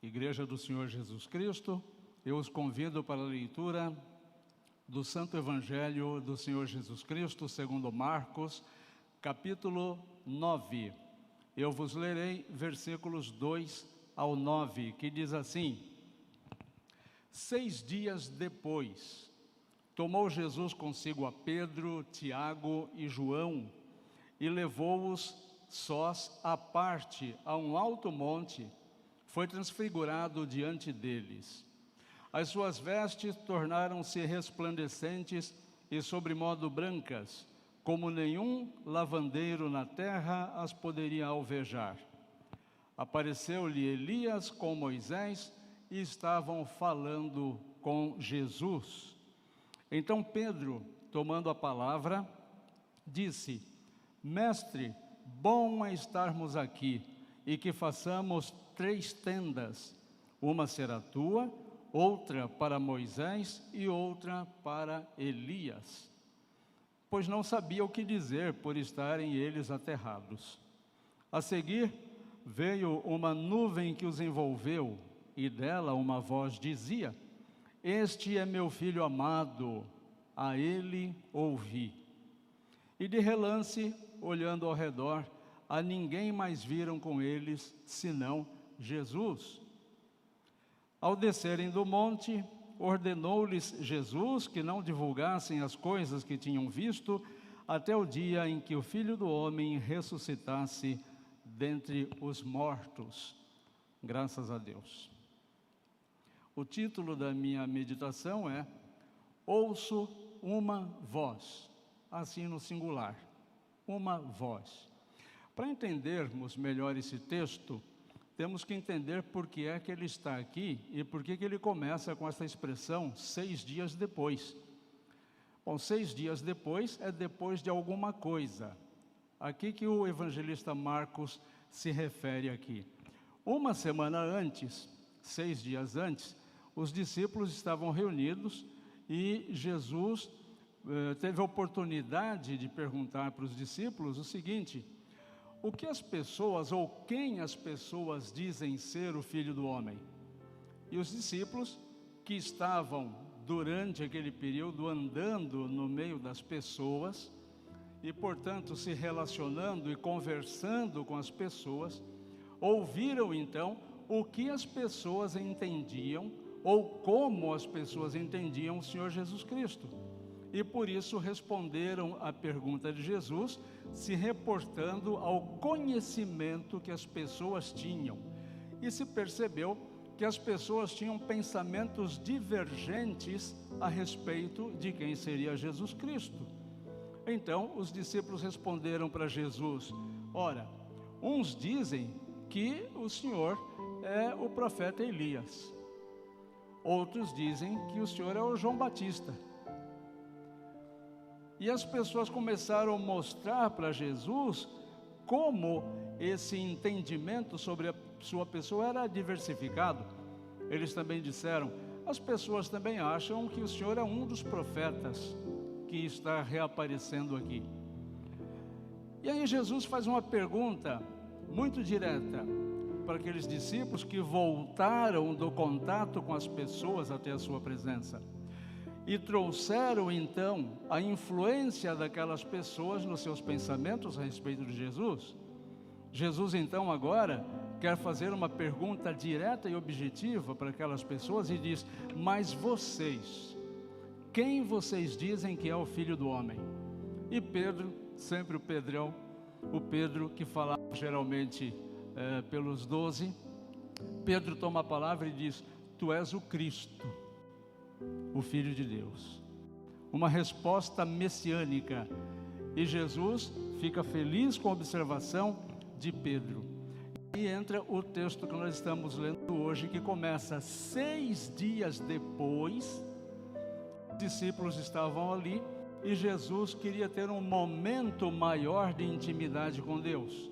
Igreja do Senhor Jesus Cristo, eu os convido para a leitura do Santo Evangelho do Senhor Jesus Cristo, segundo Marcos, capítulo 9. Eu vos lerei versículos 2 ao 9, que diz assim: 6 dias depois, tomou Jesus consigo a Pedro, Tiago e João, e levou-os sós à parte a um alto monte. Foi transfigurado diante deles. As suas vestes tornaram-se resplandecentes e sobremodo brancas, como nenhum lavandeiro na terra as poderia alvejar. Apareceu-lhe Elias com Moisés e estavam falando com Jesus. Então Pedro, tomando a palavra, disse: Mestre, bom é estarmos aqui, e que façamos 3 tendas, uma será tua, outra para Moisés e outra para Elias. Pois não sabia o que dizer por estarem eles aterrados. A seguir, veio uma nuvem que os envolveu, e dela uma voz dizia: Este é meu filho amado, a ele ouvi. E de relance, olhando ao redor, a ninguém mais viram com eles, senão Jesus. Ao descerem do monte, ordenou-lhes Jesus que não divulgassem as coisas que tinham visto, até o dia em que o Filho do Homem ressuscitasse dentre os mortos. Graças a Deus. O título da minha meditação é: Ouço uma voz, assim no singular, uma voz. Para entendermos melhor esse texto, temos que entender por que é que ele está aqui e por que ele começa com essa expressão 6 dias depois. Bom, 6 dias depois é depois de alguma coisa. Aqui que o evangelista Marcos se refere aqui. Uma semana antes, 6 dias antes, os discípulos estavam reunidos e Jesus teve a oportunidade de perguntar para os discípulos o seguinte: o que as pessoas, ou quem as pessoas dizem ser o Filho do Homem? E os discípulos, que estavam durante aquele período andando no meio das pessoas, e portanto se relacionando e conversando com as pessoas, ouviram então o que as pessoas entendiam, ou como as pessoas entendiam o Senhor Jesus Cristo. E por isso responderam à pergunta de Jesus, se reportando ao conhecimento que as pessoas tinham. E se percebeu que as pessoas tinham pensamentos divergentes a respeito de quem seria Jesus Cristo. Então os discípulos responderam para Jesus: ora, uns dizem que o Senhor é o profeta Elias, outros dizem que o Senhor é o João Batista. E as pessoas começaram a mostrar para Jesus como esse entendimento sobre a sua pessoa era diversificado. Eles também disseram: as pessoas também acham que o Senhor é um dos profetas que está reaparecendo aqui. E aí Jesus faz uma pergunta muito direta para aqueles discípulos que voltaram do contato com as pessoas até a sua presença. E trouxeram então a influência daquelas pessoas nos seus pensamentos a respeito de Jesus. Jesus então agora quer fazer uma pergunta direta e objetiva para aquelas pessoas e diz: mas vocês, quem vocês dizem que é o Filho do Homem? E Pedro, sempre o Pedrão, o Pedro que falava geralmente pelos 12, Pedro toma a palavra e diz: tu és o Cristo, o Filho de Deus. Uma resposta messiânica. E Jesus fica feliz com a observação de Pedro. E entra o texto que nós estamos lendo hoje, que começa: 6 dias depois, os discípulos estavam ali e Jesus queria ter um momento maior de intimidade com Deus.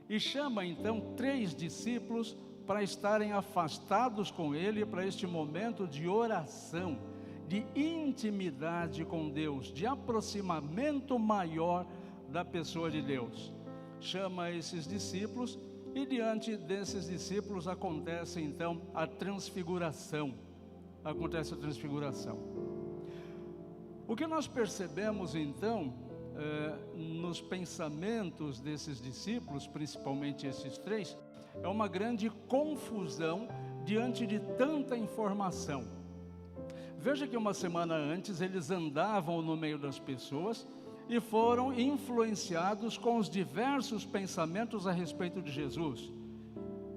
E chama então 3 discípulos para estarem afastados com ele para este momento de oração, de intimidade com Deus, de aproximamento maior da pessoa de Deus. Chama esses discípulos E diante desses discípulos acontece então a transfiguração. Acontece a transfiguração. O que nós percebemos então, nos pensamentos desses discípulos, principalmente esses três, é uma grande confusão diante de tanta informação. Veja que uma semana antes eles andavam no meio das pessoas e foram influenciados com os diversos pensamentos a respeito de Jesus.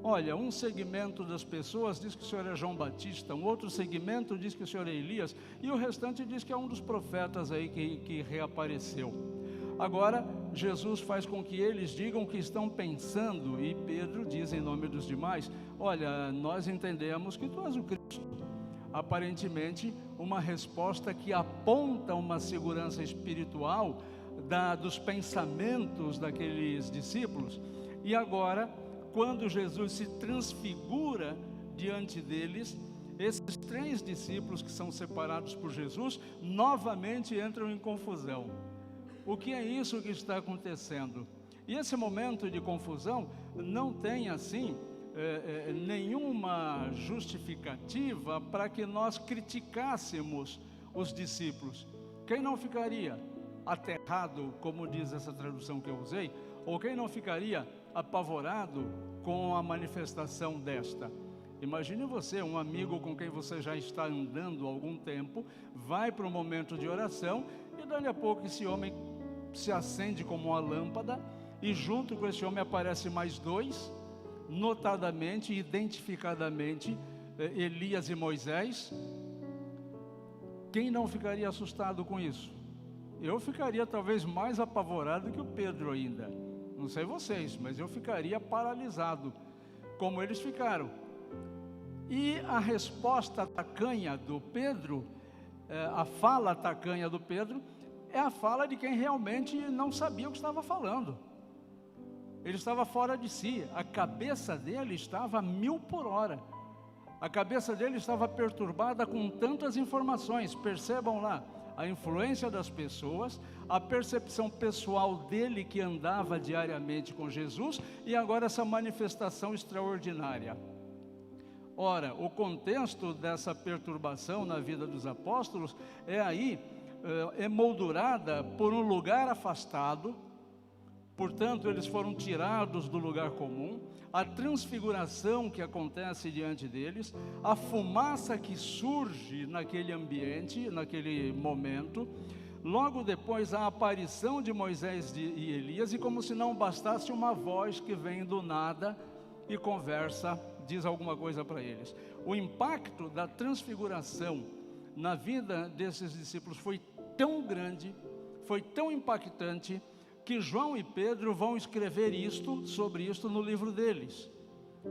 Olha, um segmento das pessoas diz que o Senhor é João Batista, um outro segmento diz que o Senhor é Elias, e o restante diz que é um dos profetas aí que reapareceu. Agora, Jesus faz com que eles digam o que estão pensando, e Pedro diz em nome dos demais: olha, nós entendemos que tu és o Cristo. Aparentemente, uma resposta que aponta uma segurança espiritual dos pensamentos daqueles discípulos. E agora, quando Jesus se transfigura diante deles, esses três discípulos que são separados por Jesus, novamente entram em confusão. O que é isso que está acontecendo? E esse momento de confusão não tem assim nenhuma justificativa para que nós criticássemos os discípulos. Quem não ficaria aterrado, como diz essa tradução que eu usei, ou quem não ficaria apavorado com a manifestação desta? Imagine você, um amigo com quem você já está andando há algum tempo, vai para um momento de oração e dali a pouco esse homem se acende como uma lâmpada e junto com esse homem aparecem mais dois, notadamente, identificadamente, Elias e Moisés. Quem não ficaria assustado com isso? Eu ficaria talvez mais apavorado que o Pedro ainda. Não sei vocês, mas eu ficaria paralisado, como eles ficaram. E a resposta tacanha do Pedro, a fala tacanha do Pedro, é a fala de quem realmente não sabia o que estava falando. Ele estava fora de si, a cabeça dele estava a 1000 por hora. A cabeça dele estava perturbada com tantas informações. Percebam lá, a influência das pessoas, a percepção pessoal dele que andava diariamente com Jesus e agora essa manifestação extraordinária. Ora, o contexto dessa perturbação na vida dos apóstolos é emoldurada por um lugar afastado. Portanto, eles foram tirados do lugar comum, a transfiguração que acontece diante deles, a fumaça que surge naquele ambiente, naquele momento, logo depois a aparição de Moisés e Elias, e como se não bastasse, uma voz que vem do nada e conversa, diz alguma coisa para eles. O impacto da transfiguração na vida desses discípulos foi tão grande, foi tão impactante, que João e Pedro vão escrever sobre isto no livro deles,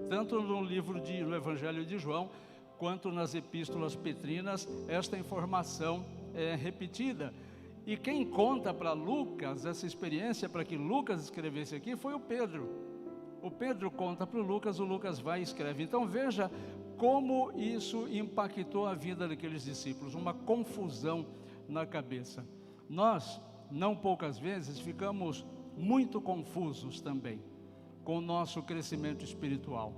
tanto no Evangelho de João, quanto nas epístolas petrinas, esta informação é repetida. E quem conta para Lucas essa experiência, para que Lucas escrevesse aqui, foi o Pedro. O Pedro conta para o Lucas vai e escreve. Então veja como isso impactou a vida daqueles discípulos, uma confusão na cabeça. Nós, não poucas vezes, ficamos muito confusos também com o nosso crescimento espiritual.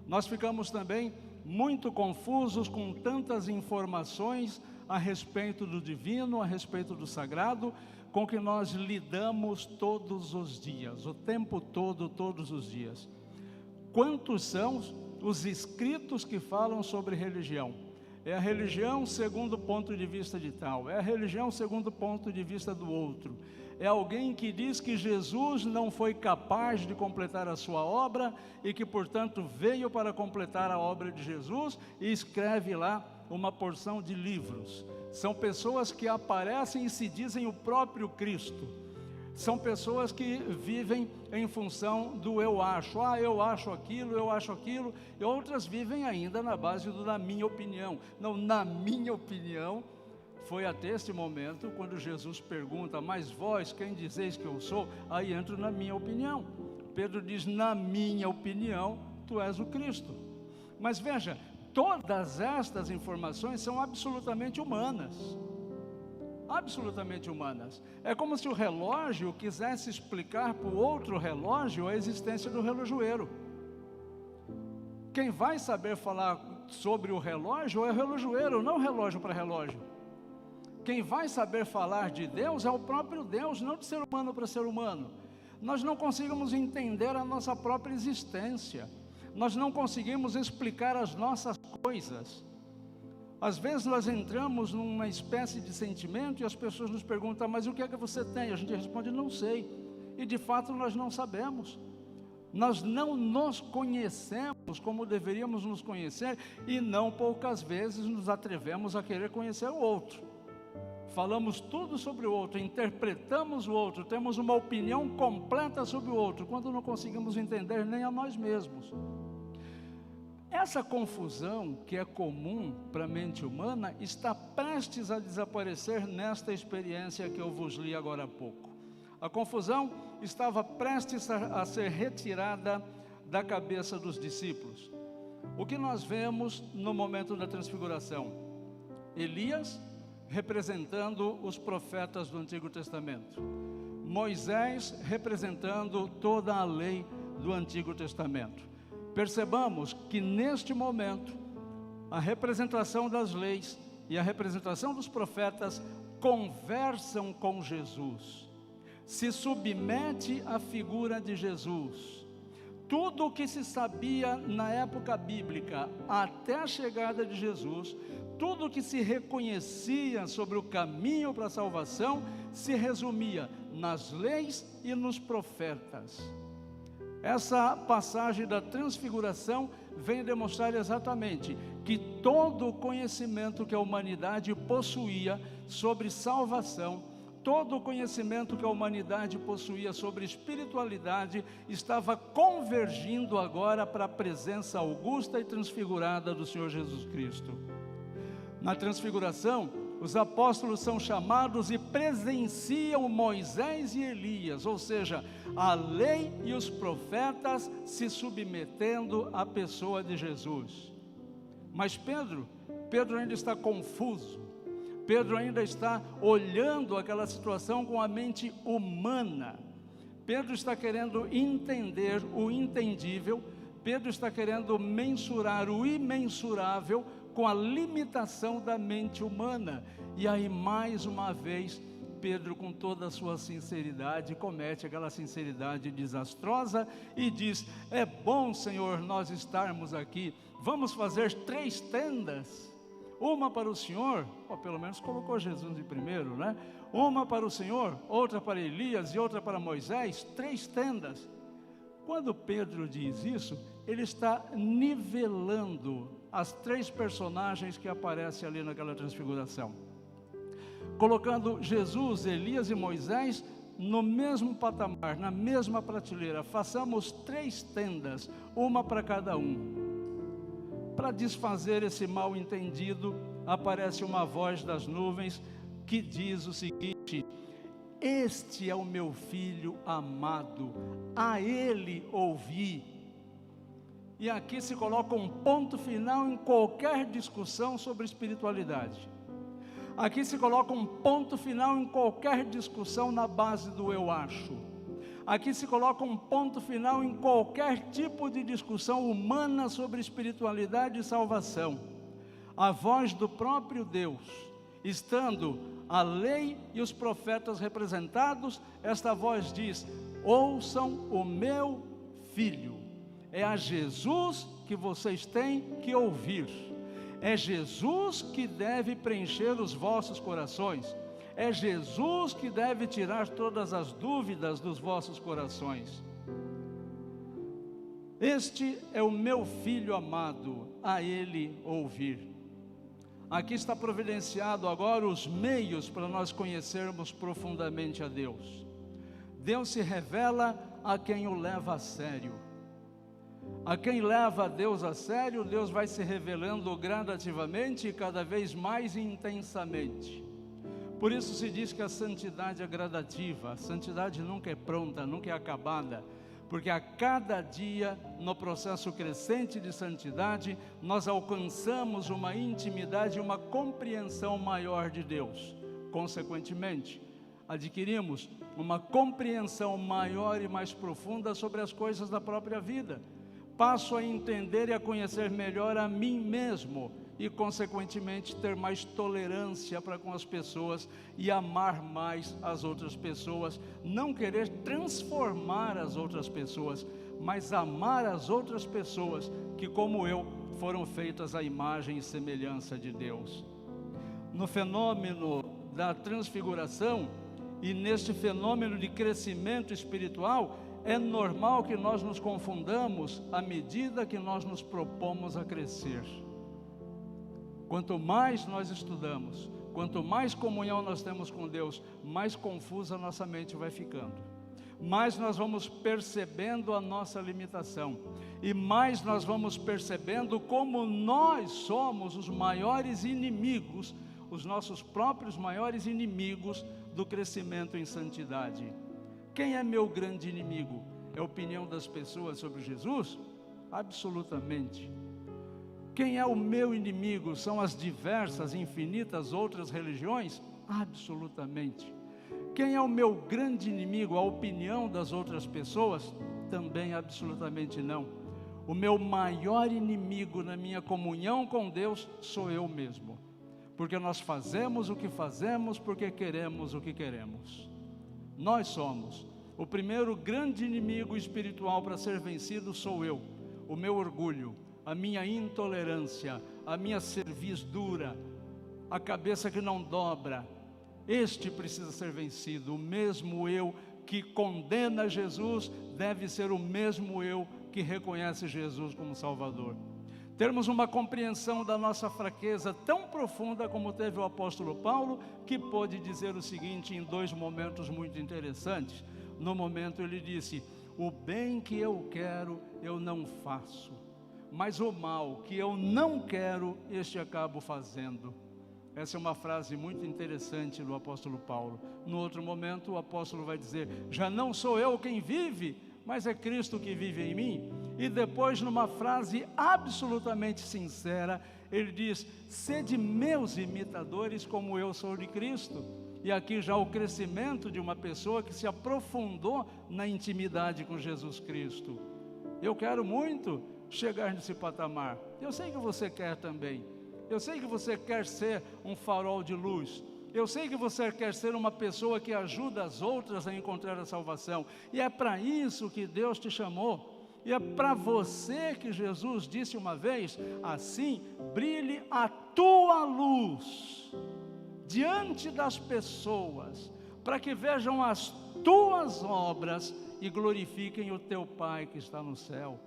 Nós ficamos também muito confusos com tantas informações a respeito do divino, a respeito do sagrado, com que nós lidamos todos os dias, o tempo todo, todos os dias. Quantos são os escritos que falam sobre religião? É a religião segundo o ponto de vista de tal, é a religião segundo o ponto de vista do outro. É alguém que diz que Jesus não foi capaz de completar a sua obra e que, portanto, veio para completar a obra de Jesus e escreve lá uma porção de livros. São pessoas que aparecem e se dizem o próprio Cristo. São pessoas que vivem em função do eu acho. Eu acho aquilo, e outras vivem ainda na base do na minha opinião. Não, na minha opinião, foi até este momento quando Jesus pergunta: mas vós, quem dizeis que eu sou? Aí entro na minha opinião. Pedro diz: na minha opinião, tu és o Cristo. Mas veja, todas estas informações são absolutamente humanas. absolutamente humanas. É como se o relógio quisesse explicar para o outro relógio a existência do relojoeiro. Quem vai saber falar sobre o relógio é o relojoeiro, não o relógio para relógio. Quem vai saber falar de Deus é o próprio Deus, não de ser humano para ser humano. Nós não conseguimos entender a nossa própria existência. Nós não conseguimos explicar as nossas coisas. Às vezes nós entramos numa espécie de sentimento e as pessoas nos perguntam, mas o que é que você tem? A gente responde, não sei. E de fato nós não sabemos. Nós não nos conhecemos como deveríamos nos conhecer e não poucas vezes nos atrevemos a querer conhecer o outro. Falamos tudo sobre o outro, interpretamos o outro, temos uma opinião completa sobre o outro, quando não conseguimos entender nem a nós mesmos. Essa confusão que é comum para a mente humana está prestes a desaparecer nesta experiência que eu vos li agora há pouco. A confusão estava prestes a ser retirada da cabeça dos discípulos. O que nós vemos no momento da transfiguração? Elias representando os profetas do Antigo Testamento, Moisés representando toda a lei do Antigo Testamento. Percebamos que neste momento a representação das leis e a representação dos profetas conversam com Jesus, se submete à figura de Jesus. Tudo o que se sabia na época bíblica até a chegada de Jesus, tudo o que se reconhecia sobre o caminho para a salvação, se resumia nas leis e nos profetas. Essa passagem da transfiguração vem demonstrar exatamente que todo o conhecimento que a humanidade possuía sobre salvação, todo o conhecimento que a humanidade possuía sobre espiritualidade, estava convergindo agora para a presença augusta e transfigurada do Senhor Jesus Cristo. Na transfiguração, os apóstolos são chamados e presenciam Moisés e Elias, ou seja, a lei e os profetas se submetendo à pessoa de Jesus. Mas Pedro ainda está confuso, Pedro ainda está olhando aquela situação com a mente humana. Pedro está querendo entender o entendível, Pedro está querendo mensurar o imensurável com a limitação da mente humana. E aí mais uma vez Pedro, com toda a sua sinceridade, comete aquela sinceridade desastrosa e diz: é bom, Senhor, nós estarmos aqui, vamos fazer 3 tendas, uma para o Senhor, ou pelo menos colocou Jesus de primeiro, né? Uma para o Senhor, outra para Elias e outra para Moisés, 3 tendas. Quando Pedro diz isso, ele está nivelando as 3 personagens que aparecem ali naquela transfiguração, colocando Jesus, Elias e Moisés no mesmo patamar, na mesma prateleira. Façamos 3 tendas, uma para cada um. Para desfazer esse mal entendido, aparece uma voz das nuvens que diz o seguinte: este é o meu filho amado, a ele ouvi. E aqui se coloca um ponto final em qualquer discussão sobre espiritualidade. Aqui se coloca um ponto final em qualquer discussão na base do eu acho. Aqui se coloca um ponto final em qualquer tipo de discussão humana sobre espiritualidade e salvação. A voz do próprio Deus, estando a lei e os profetas representados, esta voz diz: ouçam o meu filho. É a Jesus que vocês têm que ouvir. É Jesus que deve preencher os vossos corações. É Jesus que deve tirar todas as dúvidas dos vossos corações. Este é o meu filho amado, a ele ouvir. Aqui está providenciado agora os meios para nós conhecermos profundamente a Deus. Deus se revela a quem o leva a sério. A quem leva a Deus a sério, Deus vai se revelando gradativamente e cada vez mais intensamente. Por isso se diz que a santidade é gradativa, a santidade nunca é pronta, nunca é acabada, porque a cada dia, no processo crescente de santidade, nós alcançamos uma intimidade, uma compreensão maior de Deus. consequentemente, adquirimos uma compreensão maior e mais profunda sobre as coisas da própria vida. Passo a entender e a conhecer melhor a mim mesmo e, consequentemente, ter mais tolerância para com as pessoas e amar mais as outras pessoas, não querer transformar as outras pessoas, mas amar as outras pessoas que, como eu, foram feitas à imagem e semelhança de Deus. No fenômeno da transfiguração e neste fenômeno de crescimento espiritual, é normal que nós nos confundamos à medida que nós nos propomos a crescer. Quanto mais nós estudamos, quanto mais comunhão nós temos com Deus, mais confusa a nossa mente vai ficando. Mais nós vamos percebendo a nossa limitação. E mais nós vamos percebendo como nós somos os maiores inimigos, os nossos próprios maiores inimigos do crescimento em santidade. Quem é meu grande inimigo? É a opinião das pessoas sobre Jesus? Absolutamente. Quem é o meu inimigo? São as diversas, infinitas outras religiões? Absolutamente. Quem é o meu grande inimigo? A opinião das outras pessoas? Também absolutamente não. O meu maior inimigo na minha comunhão com Deus sou eu mesmo. Porque nós fazemos o que fazemos porque queremos o que queremos. Nós somos. O primeiro grande inimigo espiritual para ser vencido sou eu. O meu orgulho, a minha intolerância, a minha cerviz dura, a cabeça que não dobra. Este precisa ser vencido. O mesmo eu que condena Jesus deve ser o mesmo eu que reconhece Jesus como Salvador. Termos uma compreensão da nossa fraqueza tão profunda como teve o apóstolo Paulo, que pôde dizer o seguinte em dois momentos muito interessantes. No momento ele disse: o bem que eu quero eu não faço, mas o mal que eu não quero, este acabo fazendo. Essa é uma frase muito interessante do apóstolo Paulo. No outro momento o apóstolo vai dizer: já não sou eu quem vive, mas é Cristo que vive em mim. E depois, numa frase absolutamente sincera, ele diz: sede meus imitadores como eu sou de Cristo. E aqui já o crescimento de uma pessoa que se aprofundou na intimidade com Jesus Cristo. Eu quero muito chegar nesse patamar. Eu sei que você quer também. Eu sei que você quer ser um farol de luz. Eu sei que você quer ser uma pessoa que ajuda as outras a encontrar a salvação. E é para isso que Deus te chamou. E é para você que Jesus disse uma vez: assim brilhe a tua luz diante das pessoas, para que vejam as tuas obras e glorifiquem o teu Pai que está no céu.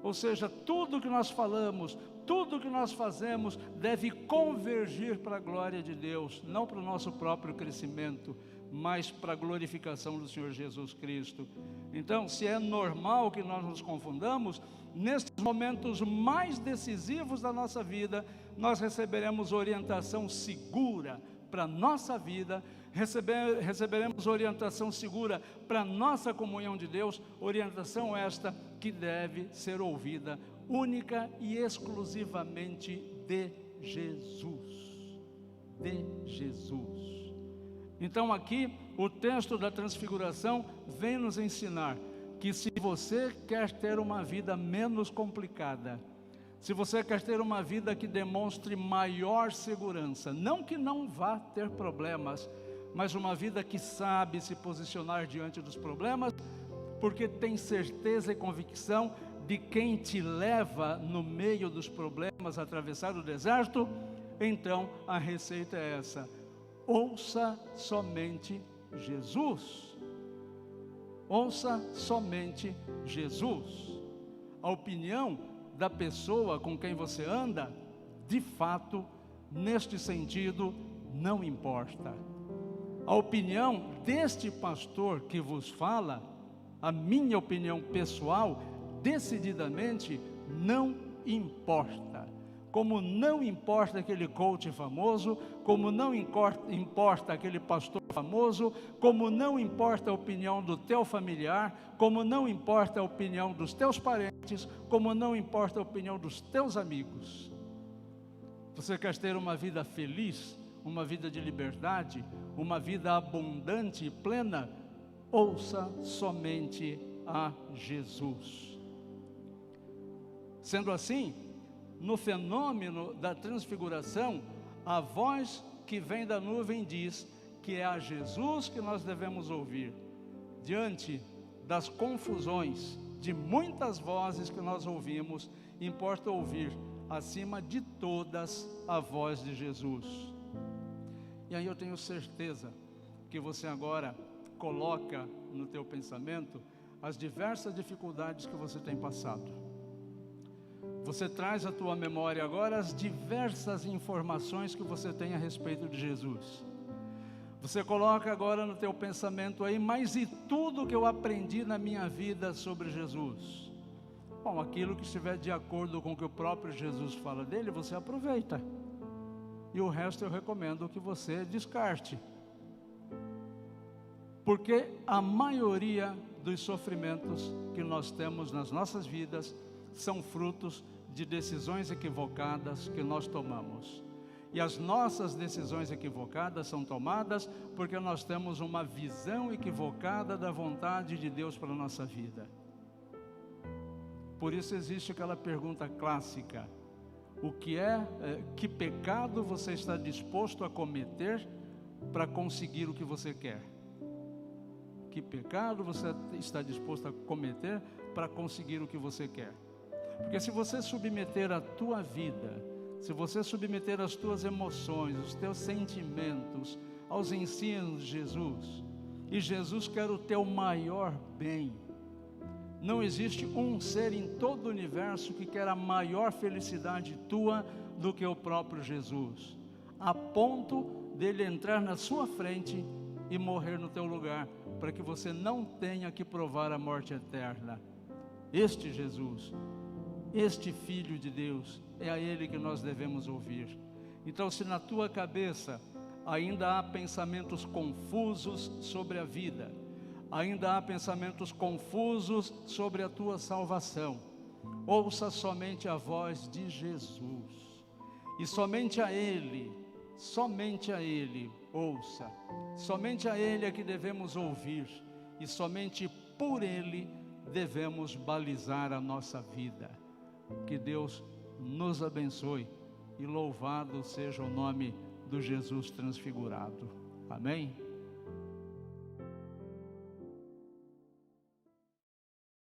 Ou seja, tudo que nós falamos, tudo que nós fazemos deve convergir para a glória de Deus, não para o nosso próprio crescimento, mas para a glorificação do Senhor Jesus Cristo. Então, se é normal que nós nos confundamos, nesses momentos mais decisivos da nossa vida, nós receberemos orientação segura para a nossa vida, receberemos orientação segura para a nossa comunhão de Deus, orientação esta que deve ser ouvida única e exclusivamente de Jesus. De Jesus. Então aqui, o texto da transfiguração vem nos ensinar que se você quer ter uma vida menos complicada, se você quer ter uma vida que demonstre maior segurança, não que não vá ter problemas, mas uma vida que sabe se posicionar diante dos problemas, porque tem certeza e convicção de quem te leva no meio dos problemas a atravessar o deserto, então a receita é essa: ouça somente Jesus. Ouça somente Jesus. A opinião da pessoa com quem você anda, de fato, neste sentido, não importa. A opinião deste pastor que vos fala, a minha opinião pessoal, decididamente não importa. Como não importa aquele coach famoso, como não importa aquele pastor famoso, como não importa a opinião do teu familiar, como não importa a opinião dos teus parentes, como não importa a opinião dos teus amigos. Você quer ter uma vida feliz, uma vida de liberdade, uma vida abundante e plena, ouça somente a Jesus. Sendo assim, no fenômeno da transfiguração, a voz que vem da nuvem diz que é a Jesus que nós devemos ouvir. Diante das confusões de muitas vozes que nós ouvimos, importa ouvir, acima de todas, a voz de Jesus. E aí eu tenho certeza que você agora coloca no teu pensamento as diversas dificuldades que você tem passado. Você traz à tua memória agora as diversas informações que você tem a respeito de Jesus. Você coloca agora no teu pensamento aí, mas e tudo que eu aprendi na minha vida sobre Jesus? Bom, aquilo que estiver de acordo com o que o próprio Jesus fala dele, você aproveita. E o resto eu recomendo que você descarte. Porque a maioria dos sofrimentos que nós temos nas nossas vidas são frutos de decisões equivocadas que nós tomamos. E as nossas decisões equivocadas são tomadas porque nós temos uma visão equivocada da vontade de Deus para a nossa vida. Por isso existe aquela pergunta clássica: que pecado você está disposto a cometer para conseguir o que você quer? Que pecado você está disposto a cometer para conseguir o que você quer? Porque se você submeter a tua vida, se você submeter as tuas emoções, os teus sentimentos aos ensinos de Jesus, e Jesus quer o teu maior bem, não existe um ser em todo o universo que quer a maior felicidade tua do que o próprio Jesus, a ponto dele entrar na sua frente e morrer no teu lugar, para que você não tenha que provar a morte eterna. Este Jesus, este Filho de Deus, é a Ele que nós devemos ouvir. Então, se na tua cabeça ainda há pensamentos confusos sobre a vida, ainda há pensamentos confusos sobre a tua salvação, ouça somente a voz de Jesus, e somente a Ele ouça, somente a Ele é que devemos ouvir, e somente por Ele devemos balizar a nossa vida. Que Deus nos abençoe e louvado seja o nome do Jesus transfigurado. Amém?